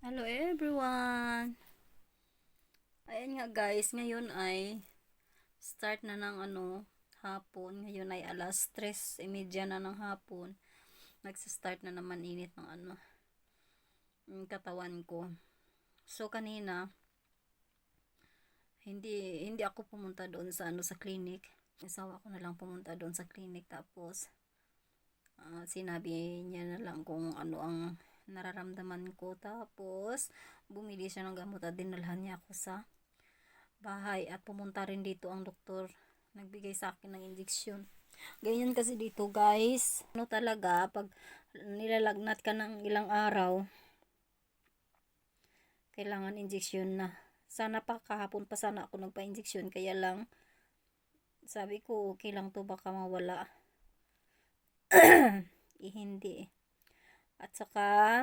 Hello everyone! Ayan nga guys, ngayon ay start na ng hapon. Ngayon ay alas 3:30 na ng hapon. Nagsa-start na naman init ng yung katawan ko. So kanina, hindi ako pumunta doon sa sa clinic. Asawa ko na lang pumunta doon sa clinic, tapos sinabi niya na lang kung ano ang nararamdaman ko, tapos bumili siya ng gamot at dinalhan niya ako sa bahay at pumunta rin dito ang doktor, nagbigay sa akin ng injeksyon. Ganyan kasi dito guys, talaga pag nilalagnat ka ng ilang araw, kailangan injeksyon na. Sana pa kahapon pa sana ako nagpa-injeksyon, kaya lang sabi ko okay lang to, baka mawala. Hindi. At saka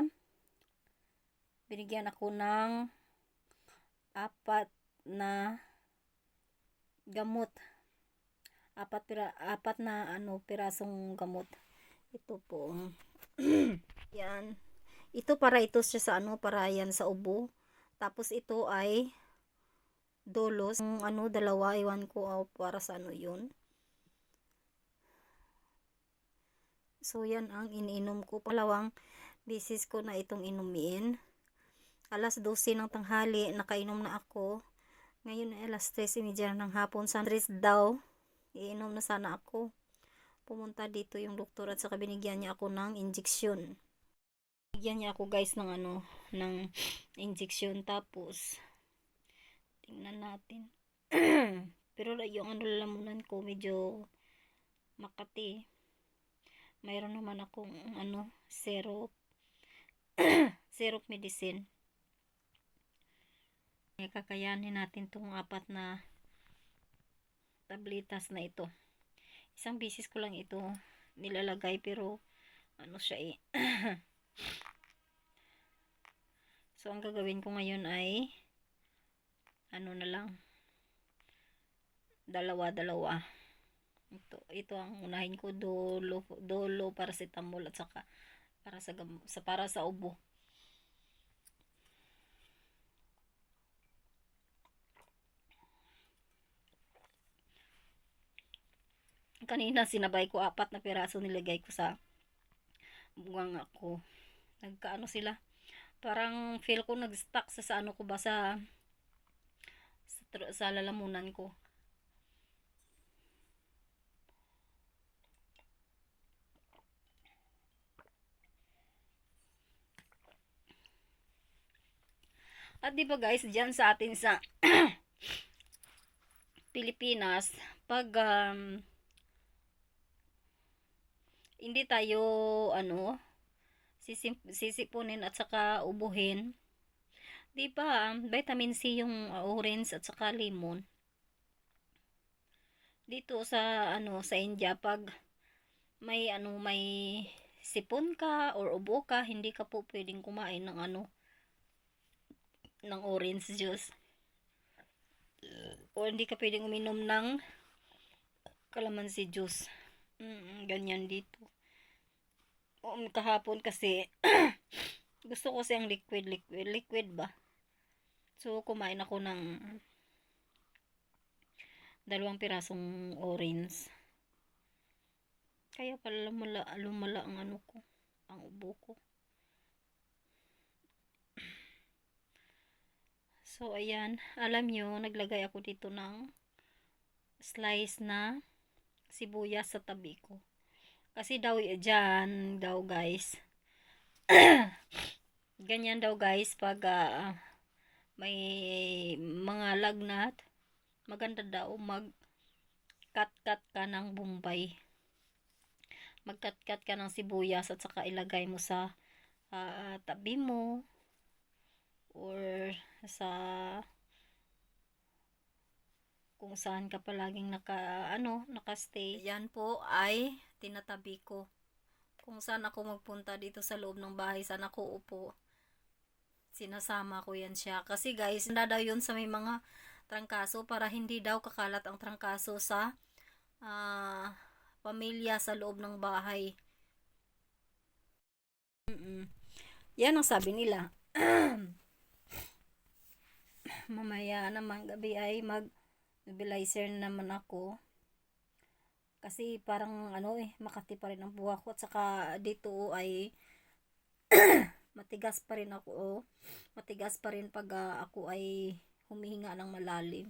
binigyan ako ng 4 na gamot. 4 na pirasong gamot. Ito po. Yan. Ito siya sa para yan sa ubo. Tapos ito ay dolos. Dalawa, iwan ko para sa yun. So yan ang iniinom ko. Palawang bisis ko na itong inumin. Alas 12 ng tanghali, nakainom na ako. Ngayon ay alas 3:30 ng hapon. Sunrise daw, iinom na sana ako. Pumunta dito yung doktor at saka binigyan niya ako ng injeksyon. Binigyan niya ako guys ng ng injeksyon, tapos tingnan natin. Pero yung lalamunan ko medyo makati. Mayroon naman akong syrup syrup medicine. Kakayanin natin tong 4 na tabletas na ito. Isang bisis ko lang ito nilalagay, pero siya so ang gagawin ko ngayon ay na lang, dalawa. Ito ang unahin ko, dolo paracetamol at saka para sa ubo. Kanina sinabay ko 4 na piraso, nilagay ko sa buwang ako. Sila. Parang feel ko nag-stuck sa ko ba sa lalamunan ko. At di ba guys, diyan sa atin sa Pilipinas, pag hindi tayo sisipunin at saka ubuhin, di ba vitamin C yung orange at saka lemon. Dito sa sa India, pag may may sipon ka or ubo ka, hindi ka po pwedeng kumain ng ng orange juice, o hindi ka pwedeng uminom ng calamansi juice. Ganyan dito. Kahapon kasi gusto ko siyang liquid ba, so kumain ako ng 2 pirasong orange, kaya pala lumala ang ang ubo ko. So ayan, alam nyo, naglagay ako dito ng slice na sibuyas sa tabi ko. Kasi daw dyan daw guys, ganyan daw guys, pag may mga lagnat, maganda daw mag-cut ka ng bombay. Mag-cut ka ng sibuyas at saka ilagay mo sa tabi mo or sa kung saan ka palaging naka-stay. Yan po ay tinatabi ko. Kung saan ako magpunta dito sa loob ng bahay, saan ako upo, sinasama ko yan siya. Kasi guys, hindi daw yun sa may mga trangkaso, para hindi daw kakalat ang trangkaso sa pamilya sa loob ng bahay. Yan ang sabi nila. Mamaya naman gabi ay mag nebulizer naman ako. Kasi parang ano makati pa rin ang buhok ko. At saka dito ay matigas pa rin ako. Matigas pa rin pag ako ay humihinga ng malalim.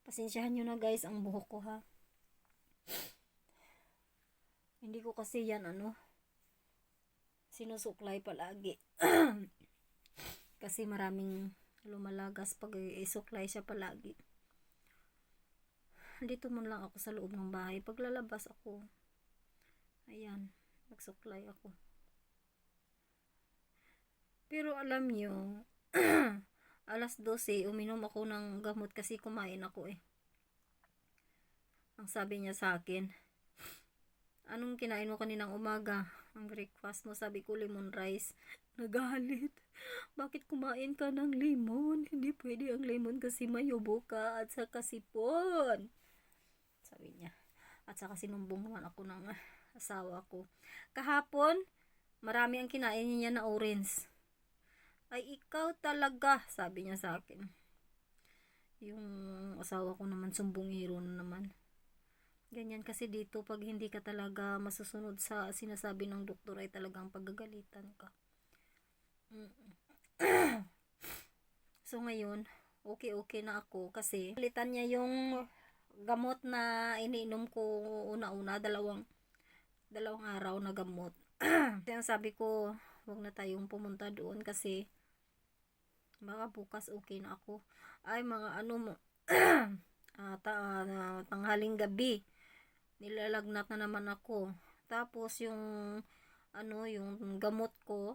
Pasensyahan nyo na guys ang buhok ko ha. Hindi ko kasi yan sinusuklay palagi. Kasi maraming lumalagas pag isuklay siya palagi. Dito man lang ako sa loob ng bahay. Pag lalabas ako, ayan, magsuklay ako. Pero alam nyo, alas 12, uminom ako ng gamot kasi kumain ako Ang sabi niya sa akin, anong kinain mo kaninang umaga? Ang breakfast mo, sabi ko lemon rice. Nagalit. Bakit kumain ka ng lemon? Hindi pwede ang lemon kasi mayubo ka at saka sipon. Sabi niya. At saka sinumbong naman ako ng asawa ko. Kahapon, marami ang kinain niya na orange. Ay, ikaw talaga, sabi niya sa akin. Yung asawa ko naman, sumbongero na naman. Ganyan kasi dito, pag hindi ka talaga masusunod sa sinasabi ng doktor, ay talagang paggagalitan ka. So ngayon, okay na ako kasi palitan niya yung gamot na iniinom ko una-una, dalawang araw na gamot. Kaya sabi ko, wag na tayong pumunta doon kasi baka bukas okay na ako. Ay mga tanghaling gabi, nilalagnat na naman ako. Tapos yung yung gamot ko,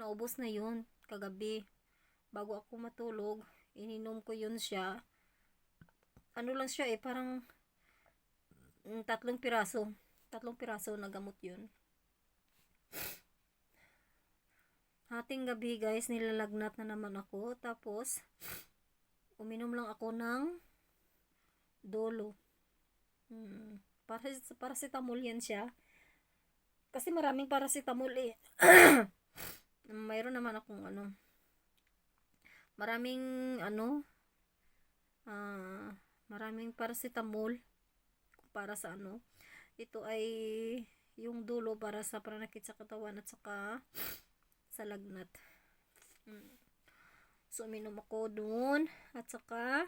naubos na yun kagabi. Bago ako matulog, ininom ko yun siya. Lang siya parang 3 piraso. 3 piraso na gamot yun. Hating gabi guys, nilalagnat na naman ako. Tapos, uminom lang ako ng Dolo. Paracetamol yan siya. Kasi maraming paracetamol mayroon naman akong maraming maraming paracetamol para sa ito ay yung Dolo para sa pananakit sa katawan at saka sa lagnat. So uminom ako doon at saka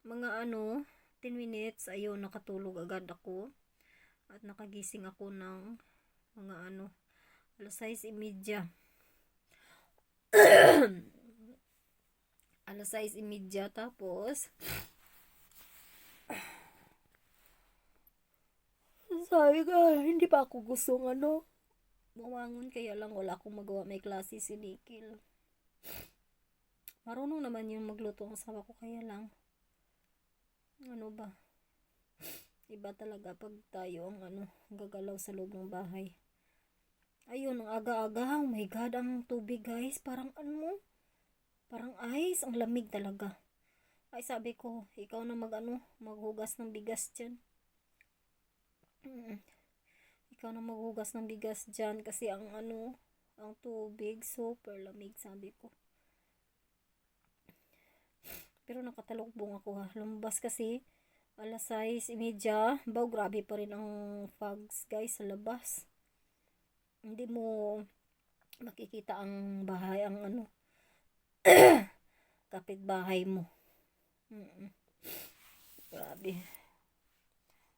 mga 10 minutes ayun, nakatulog agad ako at nakagising ako ng mga alas 6:30. Alas 6:30 tapos sabi ko, hindi pa ako gustong bumangon, kaya lang wala akong magawa, may klase si Nikil. Marunong naman yung magluto ang asawa ko, kaya lang iba talaga pag tayo ang gagalaw sa loob ng bahay. Ayun, ang aga-aga, oh my god, ang tubig guys, parang parang ice, ang lamig talaga. Ay sabi ko, ikaw na maghugas ng bigas dyan. Ikaw na maghugas ng bigas dyan kasi ang tubig super lamig, sabi ko. Pero nakatalokbong ako ha. Lumabas kasi alas 6:30. Baw, grabe pa rin ang fogs guys sa labas. Hindi mo makikita ang bahay, ang kapitbahay mo. Grabe.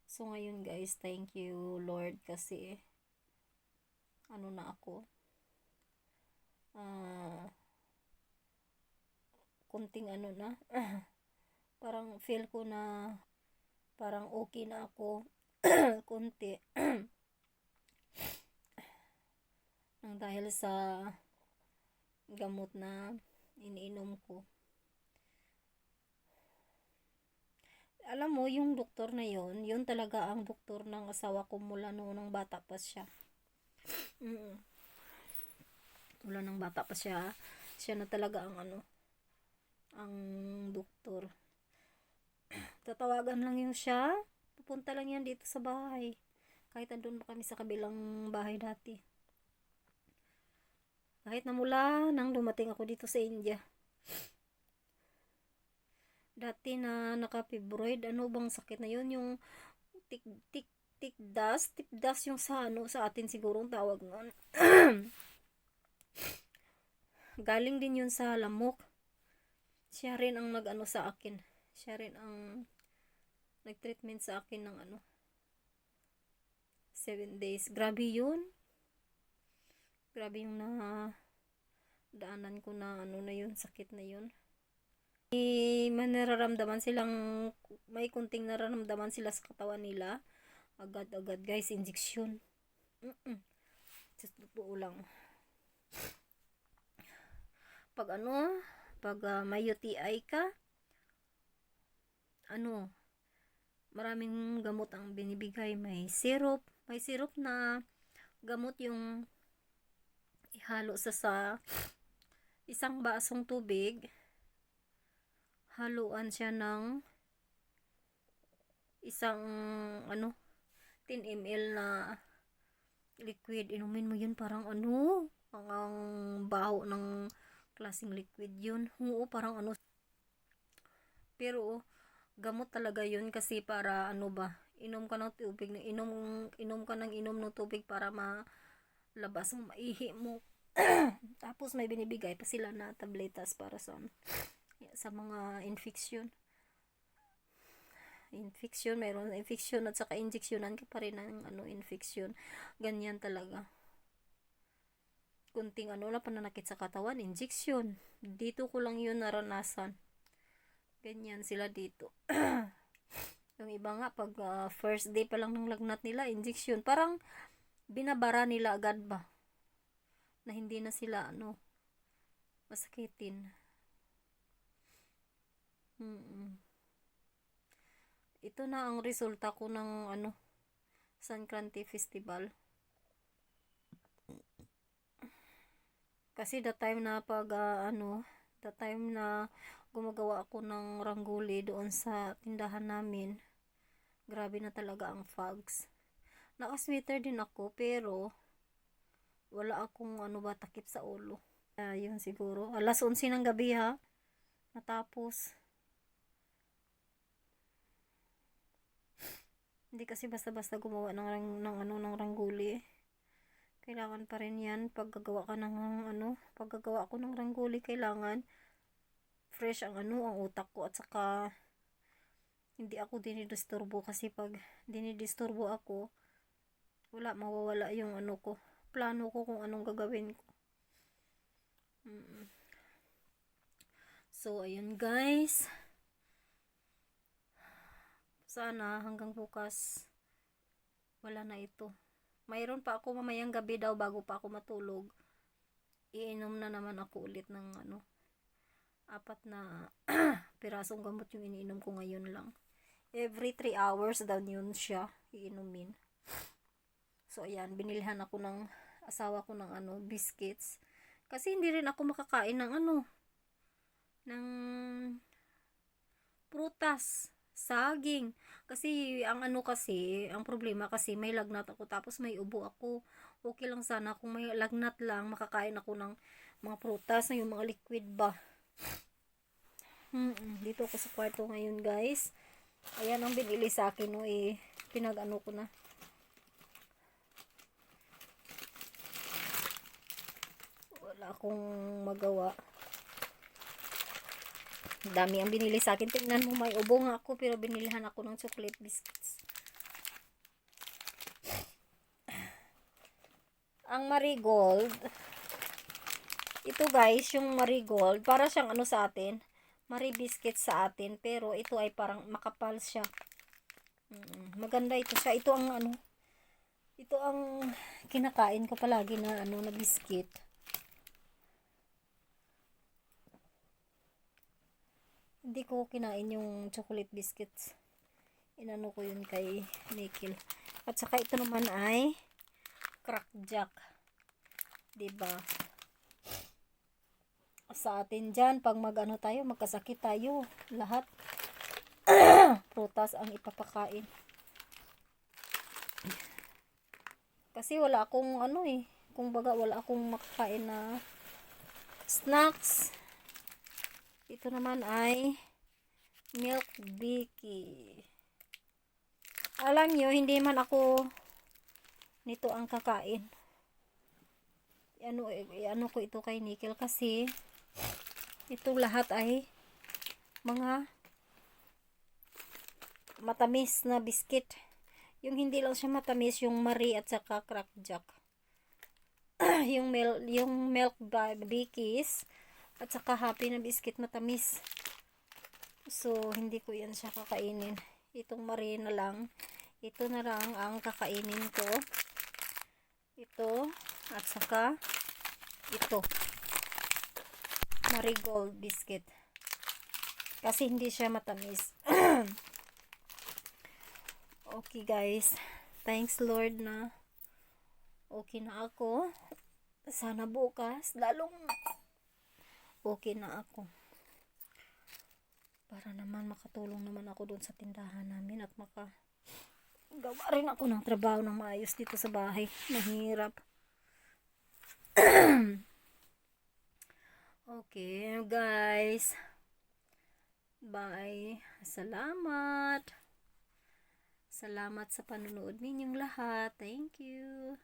So ngayon guys, thank you Lord kasi na ako. Kunting na. Parang feel ko na parang okay na ako. Kunti. Nang dahil sa gamot na iniinom ko. Alam mo, yung doktor na yun talaga ang doktor ng asawa ko mula noon ng bata pa siya. Mula nang bata pa siya, siya na talaga ang doktor. Tatawagan lang yun siya, pupunta lang yan dito sa bahay. Kahit andun pa kami sa kabilang bahay dati. Kahit na mula nang dumating ako dito sa India. Dati na naka-fibroid, ano bang sakit na yun? Yung tik tik tik dust, tip dust yung sa ano, sa atin sigurong tawag noon. Galing din yun sa lamok. Siya rin ang nag-ano sa akin. Siya rin ang nag-treatment sa akin ng 7 days. Grabe yun. Grabe yung daanan ko na na yun, sakit na yun. May nararamdaman silang, may kunting nararamdaman sila sa katawan nila. Agad-agad guys, injection. Just totoo lang. Pag may UTI ka, maraming gamot ang binibigay. May syrup na gamot yung ihalo sa isang basong tubig. Haluan siya ng isang 10 ml na liquid. Inumin mo yun, parang ang baho ng klaseng liquid yun. Oo, parang pero gamot talaga yun kasi para inom ka ng tubig, inom ka ng tubig para malabas ang maihi mo. Tapos may binibigay pa sila na tabletas para sa mga infection, mayroon infection at saka injeksyonan ka pa rin ng infection. Ganyan talaga. Kunting na pananakit sa katawan, injection. Dito ko lang yun naranasan. Ganyan sila dito. Yung iba nga pag first day pa lang ng lagnat nila, injection. Parang binabara nila agad ba na hindi na sila masakitin. Ito na ang resulta ko ng Sankranti Festival. Kasi the time na gumagawa ako ng ranggoli doon sa tindahan namin, grabe na talaga ang fogs. Naka-sweater din ako pero wala akong takip sa ulo. Yun siguro. Alas 11 ng gabi ha. Natapos. Hindi kasi basta-basta gumawa ng ranggoli. Kailangan pa rin yan paggagawa ko ng ranggoli, kailangan fresh ang utak ko, at saka hindi ako dinidisturbo, kasi pag dinidisturbo ako, mawawala yung plano ko kung anong gagawin ko. So ayun guys, sana hanggang bukas wala na ito. Mayroon pa ako mamayang gabi daw bago pa ako matulog. Iinom na naman ako ulit ng 4 na pirasong gamot yung iniinom ko ngayon lang. Every 3 hours daw yun siya iinumin. So ayan, binilhan ako ng asawa ko ng biscuits. Kasi hindi rin ako makakain ng ng prutas, saging. Kasi ang problema kasi may lagnat ako, tapos may ubo ako. Okay lang sana kung may lagnat lang, makakain ako ng mga prutas, yung mga liquid ba. Dito ako sa kwarto ngayon guys. Ayan ang binili sa akin pinag-ano ko na. Wala akong magawa. Dami ang binili sa akin. Tingnan mo, may ubo nga ako pero binilihan ako ng chocolate biscuits. Ang marigold, ito guys, yung marigold, para siyang sa atin, Marie biscuits sa atin, pero ito ay parang makapal siya. Maganda ito siya. Ito ang kinakain ko palagi na na biscuit. Hindi ko kinain yung chocolate biscuits. Inano ko yun kay Nikil. At saka ito naman ay crackjack. Diba? Sa atin dyan, pag magkasakit tayo, lahat prutas ang ipapakain. Kasi wala akong kung baga wala akong makakain na snacks. Ito naman ay milk biki. Alam nyo, hindi man ako nito ang kakain. Ano ko ito kay Nickel kasi ito lahat ay mga matamis na biscuit. Yung hindi lang siya matamis, yung Marie at saka Crack Jack. yung milk bikis at saka happy na biscuit matamis. So, hindi ko yan siya kakainin. Itong Marie na lang. Ito na lang ang kakainin ko. Ito at saka ito. Marigold biscuit. Kasi hindi siya matamis. Okay guys. Thanks Lord na okay na ako. Sana bukas lalong okay na ako. Para naman makatulong naman ako doon sa tindahan namin at gawa rin ako ng trabaho ng maayos dito sa bahay. Mahirap. Okay guys. Bye. Salamat. Salamat sa panonood ninyong lahat. Thank you.